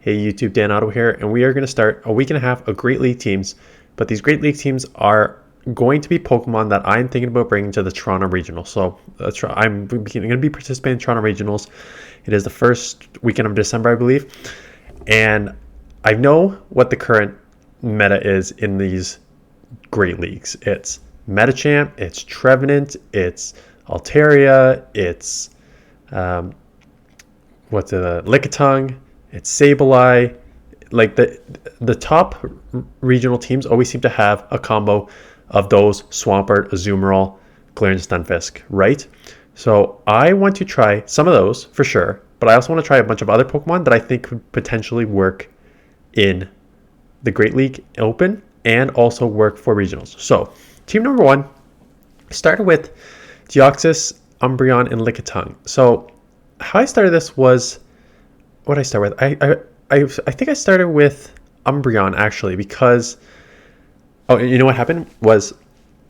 Hey YouTube, Dan Otto here, and we are going to start a week and a half of Great League teams. But these Great League teams are going to be Pokemon that I'm thinking about bringing to the Toronto Regional. So I'm going to be participating in Toronto Regionals. It is the first weekend of December, I believe. And I know what the current meta is in these Great Leagues. It's Medicham, it's Trevenant, it's Altaria, it's lickitung, it's Sableye. Like the top regional teams always seem to have a combo of those Swampert, Azumarill, Galarian Stunfisk, right? So I want to try some of those for sure, but I also want to try a bunch of other Pokemon that I think could potentially work in the Great League Open and also work for regionals. So team number one started with Deoxys, Umbreon, and Lickitung. So how I started this was, what did I start with? I think I started with Umbreon actually because, you know what happened was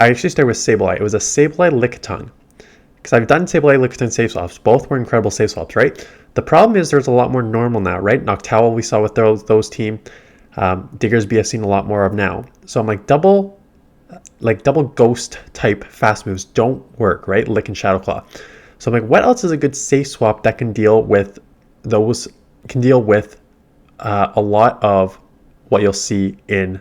I actually started with Sableye. It was a Sableye Lickitung because I've done Sableye Lickitung save swaps. Both were incredible save swaps, right? The problem is there's a lot more normal now, right? Noctowl we saw with those team. Diggersby I've seen a lot more of now. So I'm like double ghost type fast moves don't work, right? Lick and Shadow Claw. So I'm like, what else is a good safe swap that can deal with those? Can deal with a lot of what you'll see in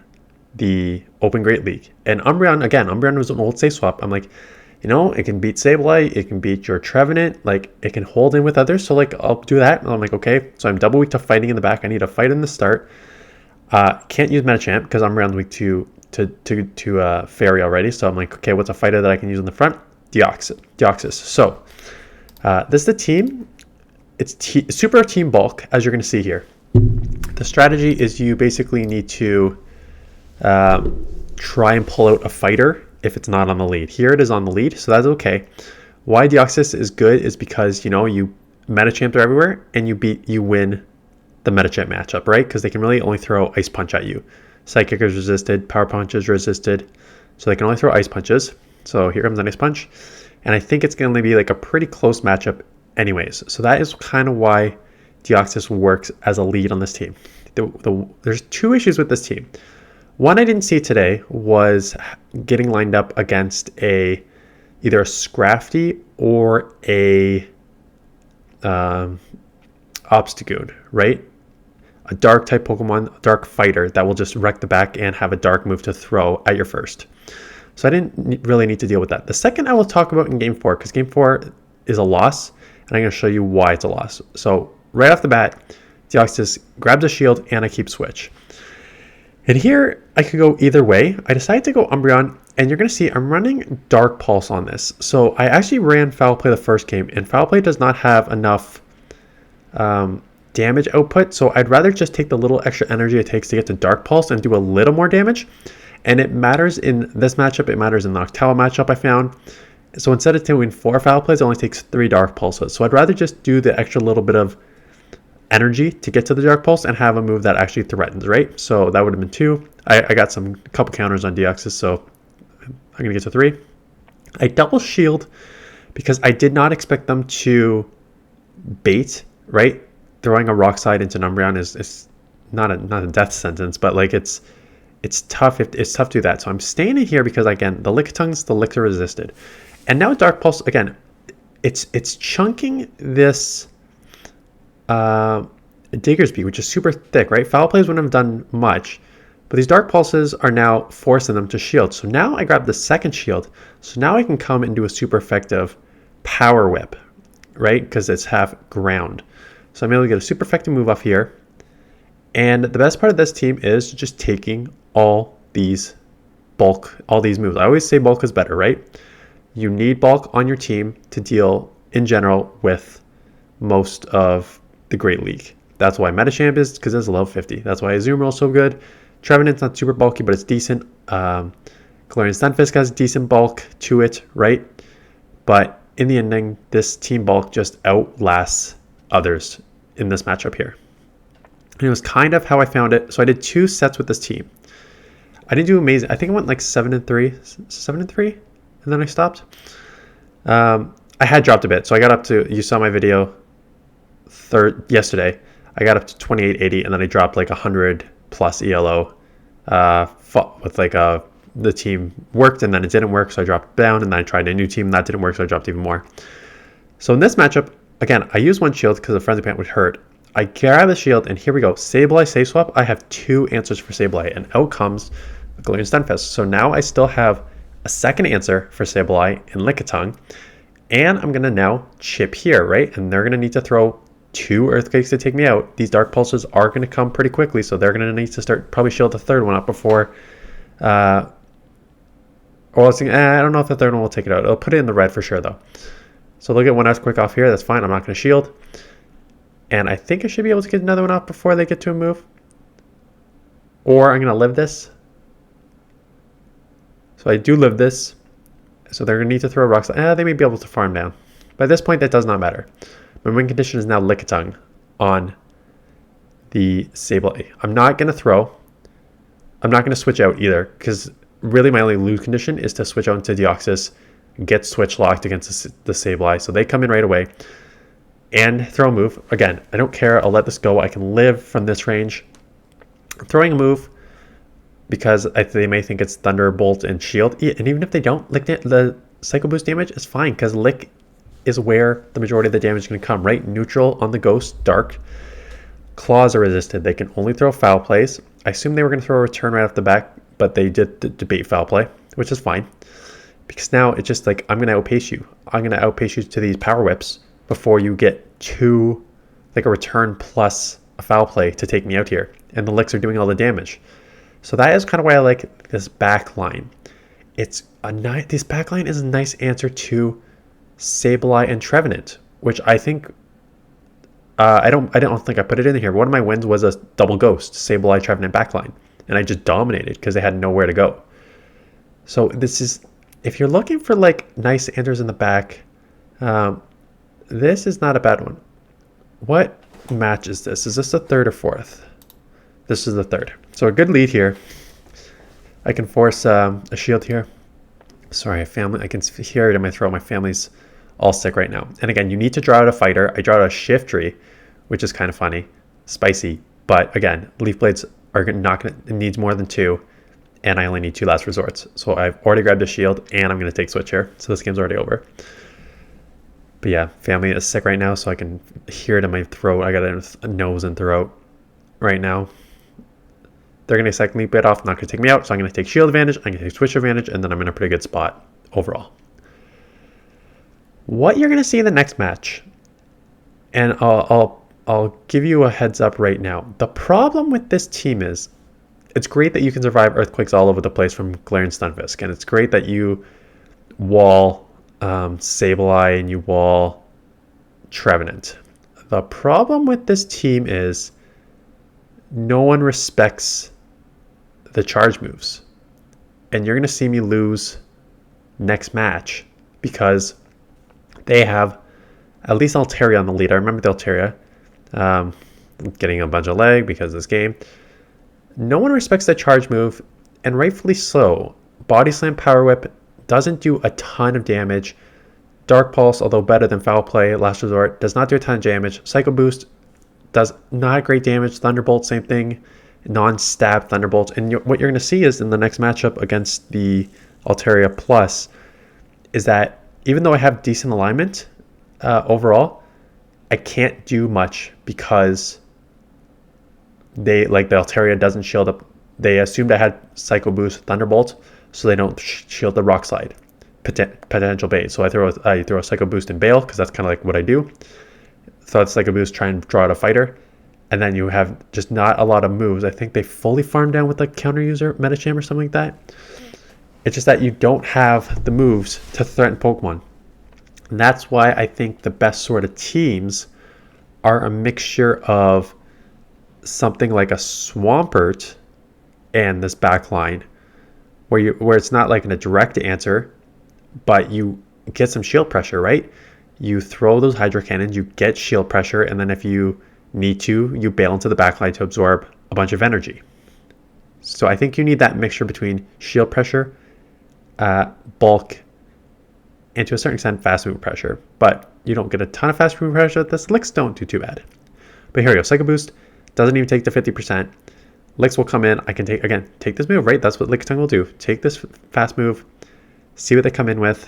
the Open Great League. And Umbreon was an old safe swap. I'm like, it can beat Sableye, it can beat your Trevenant, like it can hold in with others. So like I'll do that. And I'm like, okay, so I'm double weak to fighting in the back. I need to fight in the start. Can't use Medicham because Umbreon's weak to Fairy already. So I'm like, okay, what's a fighter that I can use in the front? Deoxys. So this is the team. It's super team bulk, as you're going to see here. The strategy is you basically need to try and pull out a fighter if it's not on the lead. Here it is on the lead, so that's okay. Why Deoxys is good is because you Medicham they're everywhere and you win the Medicham matchup, right? Because they can really only throw Ice Punch at you. Psychic is resisted, Power Punch is resisted, so they can only throw Ice Punches. So here comes an Ice Punch, and I think it's going to be like a pretty close matchup anyways. So that is kind of why Deoxys works as a lead on this team. There's two issues with this team. One I didn't see today was getting lined up against either a Scrafty or a Obstagoon, right? A dark type Pokemon, a dark fighter that will just wreck the back and have a dark move to throw at your first. So I didn't really need to deal with that. The second I will talk about in Game 4, because Game 4 is a loss, and I'm going to show you why it's a loss. So right off the bat, Deoxys grabs a shield and I keep switch. And here I could go either way. I decided to go Umbreon, and you're going to see I'm running Dark Pulse on this. So I actually ran Foul Play the first game, and Foul Play does not have enough damage output. So I'd rather just take the little extra energy it takes to get to Dark Pulse and do a little more damage. And it matters in this matchup. It matters in the Noctowl matchup I found. So instead of doing 4 Foul Plays, it only takes 3 Dark Pulses. So I'd rather just do the extra little bit of energy to get to the Dark Pulse and have a move that actually threatens, right? So that would have been 2. I got a couple counters on Deoxys, so I'm going to get to 3. I double shield because I did not expect them to bait, right? Throwing a Rock Slide into an Umbreon is not a death sentence, but like it's tough. It's tough to do that. So I'm staying in here because, again, the Lickitung's the Lick resisted. And now Dark Pulse, again, it's chunking this Diggersby, which is super thick, right? Foul Plays wouldn't have done much, but these Dark Pulses are now forcing them to shield. So now I grab the second shield. So now I can come and do a super effective Power Whip, right? Because it's half ground. So I'm able to get a super effective move off here. And the best part of this team is just taking all these moves. I always say bulk is better, right? You need bulk on your team to deal in general with most of the Great League. That's why Medicham is, because it's a level 50. That's why Azumarill is so good. Trevenant's not super bulky, but it's decent. Galarian Stunfisk has decent bulk to it, right? But in the ending, this team bulk just outlasts others in this matchup here. And it was kind of how I found it. So I did 2 sets with this team. I didn't do amazing. I think I went like 7-3, and then I stopped. I had dropped a bit, so I got up to, you saw my video yesterday. I got up to 2880, and then I dropped like 100 plus ELO with like the team worked, and then it didn't work, so I dropped down, and then I tried a new team, and that didn't work, so I dropped even more. So in this matchup, again, I used one shield because the frenzy pant would hurt. I grab a shield, and here we go. Sableye save swap. I have 2 answers for Sableye, and out comes a Galarian Stunfisk. So now I still have a second answer for Sableye and Lickitung, and I'm gonna now chip here, right? And they're gonna need to throw 2 Earthquakes to take me out. These Dark Pulses are gonna come pretty quickly, so they're gonna need to start probably shield the third one up before. I don't know if the third one will take it out. It'll put it in the red for sure, though. So they'll get 1 Earthquake off here. That's fine. I'm not going to shield. And I think I should be able to get another one off before they get to a move. Or I'm going to live this. So I do live this. So they're going to need to throw a Rock Slide. They may be able to farm down. By this point, that does not matter. My win condition is now Lickitung on the Sableye. I'm not going to throw. I'm not going to switch out either, because really my only lose condition is to switch out into Deoxys, get switch locked against the Sableye. So they come in right away and throw a move. Again, I don't care. I'll let this go. I can live from this range. Throwing a move because they may think it's Thunderbolt and Shield. And even if they don't, Lick the Psycho Boost damage is fine, because Lick is where the majority of the damage is going to come, right? Neutral on the Ghost, Dark. Claws are resisted. They can only throw Foul Plays. I assume they were going to throw a return right off the back, but they did debate Foul Play, which is fine. Because now it's just like, I'm going to outpace you. I'm going to outpace you to these Power Whips before you get to like a return plus a Foul Play to take me out here. And the Licks are doing all the damage. So that is kind of why I like this back line. This back line is a nice answer to Sableye and Trevenant, which I think I don't think I put it in here. One of my wins was a double Ghost, Sableye, Trevenant backline, and I just dominated because they had nowhere to go. So this is, if you're looking for like nice answers in the back, this is not a bad one. What match is this? Is this the third or fourth? This is the third. So a good lead here. I can force a shield here. Sorry, family. I can hear it in my throat. My family's all sick right now. And again, you need to draw out a fighter. I draw out a Shiftry, which is kind of funny, spicy. But again, Leaf Blades are not going to, it needs more than 2. And I only need 2 last resorts. So I've already grabbed a shield, and I'm going to take switch here. So this game's already over. But yeah, family is sick right now, so I can hear it in my throat. I got a nose and throat right now. They're going to second Leaf Blade off, not going to take me out. So I'm going to take shield advantage, I'm going to take switch advantage, and then I'm in a pretty good spot overall. What you're going to see in the next match, and I'll give you a heads up right now. The problem with this team is, it's great that you can survive Earthquakes all over the place from Galarian Stunfisk, and it's great that you wall Sableye and you wall Trevenant. The problem with this team is no one respects the charge moves, and you're going to see me lose next match because they have at least Altaria on the lead. I remember the Altaria getting a bunch of lag because of this game. No one respects the charge move, and rightfully so. Body Slam, Power Whip doesn't do a ton of damage. Dark Pulse, although better than Foul Play, Last Resort, does not do a ton of damage. Psycho Boost does not great damage. Thunderbolt, same thing. Non-stab Thunderbolt. And what you're going to see is in the next matchup against the Altaria Plus is that even though I have decent alignment overall, I can't do much because the Altaria doesn't shield up. They assumed I had Psycho Boost, Thunderbolt, so they don't shield the Rock Slide potential bait. So I throw a Psycho Boost and bail because that's kind of like what I do. Throw a Psycho Boost, try and draw out a fighter, and then you have just not a lot of moves. I think they fully farm down with like counter user, medicham or something like that. It's just that you don't have the moves to threaten Pokemon. And that's why I think the best sort of teams are a mixture of something like a Swampert and this backline where it's not like a direct answer, but you get some shield pressure, right? You throw those Hydro Cannons, you get shield pressure, and then if you need to, you bail into the backline to absorb a bunch of energy. So I think you need that mixture between shield pressure, bulk, and to a certain extent fast move pressure. But you don't get a ton of fast move pressure. The Licks don't do too bad. But here we go. Psycho Boost doesn't even take the 50%. Licks will come in. I can take this move, right? That's what lickitung will do. Take this fast move, see what they come in with.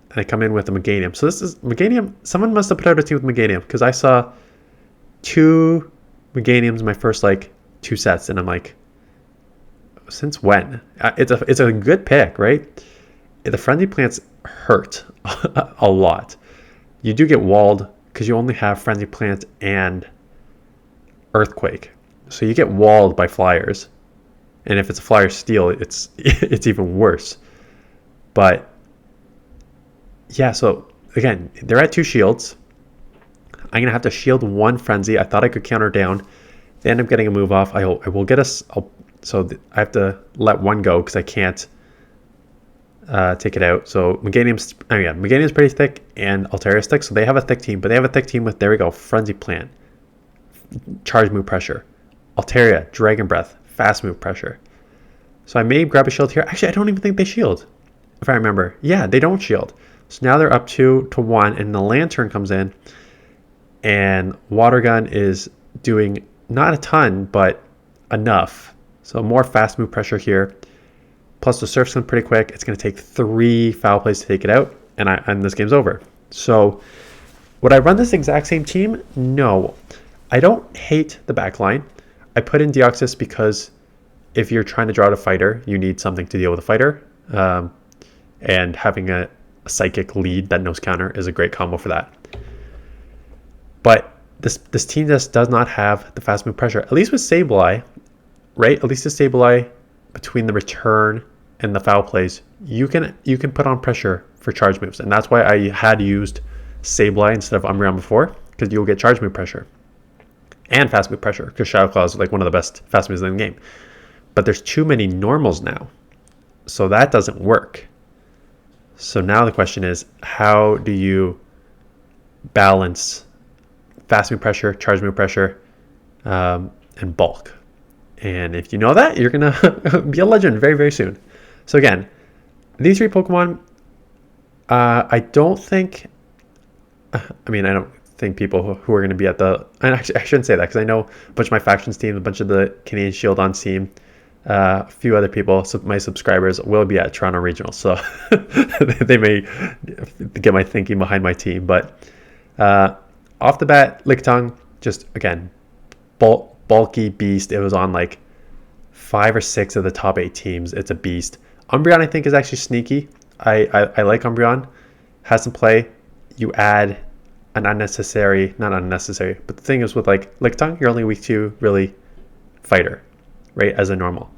And they come in with the Meganium. So this is Meganium. Someone must have put out a team with Meganium because I saw 2 Meganiums in my first like 2 sets, and I'm like, since when? It's a good pick, right? The frenzy plants hurt a lot. You do get walled because you only have frenzy plant and earthquake, so you get walled by flyers, and if it's a flyer steal, it's even worse. But yeah, so again, they're at 2 shields. I'm gonna have to shield 1 frenzy. I thought I could counter down. They end up getting a move off. I will get us. So I have to let 1 go because I can't take it out. So Meganium's pretty thick and Alteria's thick, so they have a thick team. But they have a thick team with, there we go, Frenzy Plant, Charge Move Pressure, Altaria, Dragon Breath, Fast Move Pressure. So I may grab a shield here. Actually, I don't even think they shield, if I remember. Yeah, they don't shield. So now they're up 2-1, and the Lantern comes in, and Water Gun is doing not a ton, but enough. So more Fast Move Pressure here. Plus the Surf's going pretty quick. It's going to take 3 foul plays to take it out, and this game's over. So would I run this exact same team? No. I don't hate the back line. I put in Deoxys because if you're trying to draw out a fighter, you need something to deal with a fighter. And having a psychic lead that knows counter is a great combo for that. But this team just does not have the fast move pressure. At least with Sableye, right? At least with Sableye, between the return and the foul plays, you can put on pressure for charge moves. And that's why I had used Sableye instead of Umbreon before, because you'll get charge move pressure and fast move pressure, because Shadow Claw is like one of the best fast moves in the game. But there's too many normals now, so that doesn't work. So now the question is, how do you balance fast move pressure, charge move pressure, and bulk? And if you know that, you're going to be a legend very, very soon. So again, these 3 Pokemon, I don't think people who are going to be at the... And actually, I shouldn't say that, because I know a bunch of my factions team, a bunch of the Canadian Shield on team, a few other people, my subscribers, will be at Toronto Regional. So they may get my thinking behind my team. But off the bat, lickitung, just, again, bulky beast. It was on like 5 or 6 of the top 8 teams. It's a beast. Umbreon, I think, is actually sneaky. I like Umbreon. Has some play. You add an not unnecessary, but the thing is with like lickitung, you're only weak to really fighter, right, as a normal.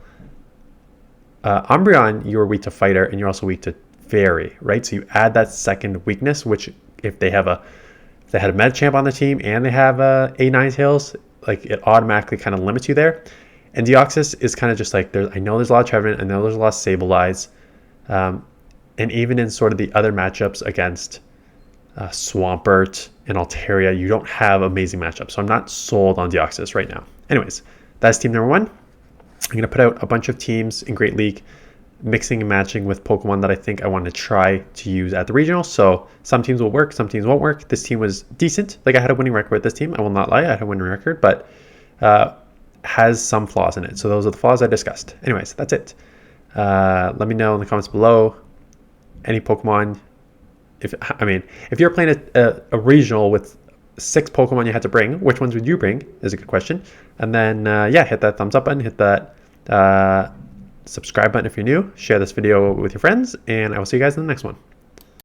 Umbreon, you're weak to fighter, and you're also weak to fairy, right? So you add that second weakness, which if they had a medicham on the team and they have a Ninetales, like it automatically kind of limits you there. And Deoxys is kind of just like, I know there's a lot of trevenant, I know there's a lot of Sableyes, and even in sort of the other matchups against Swampert and Altaria, you don't have amazing matchups. So I'm not sold on Deoxys right now. Anyways, that's team number 1. I'm going to put out a bunch of teams in Great League, mixing and matching with Pokemon that I think I want to try to use at the regional. So some teams will work, some teams won't work. This team was decent. Like, I had a winning record with this team. I will not lie, I had a winning record, but has some flaws in it. So those are the flaws I discussed. Anyways, that's it. Let me know in the comments below any Pokemon. If you're playing a regional with 6 Pokemon you had to bring, which ones would you bring is a good question. And then hit that thumbs up button, hit that subscribe button if you're new, share this video with your friends, and I will see you guys in the next one.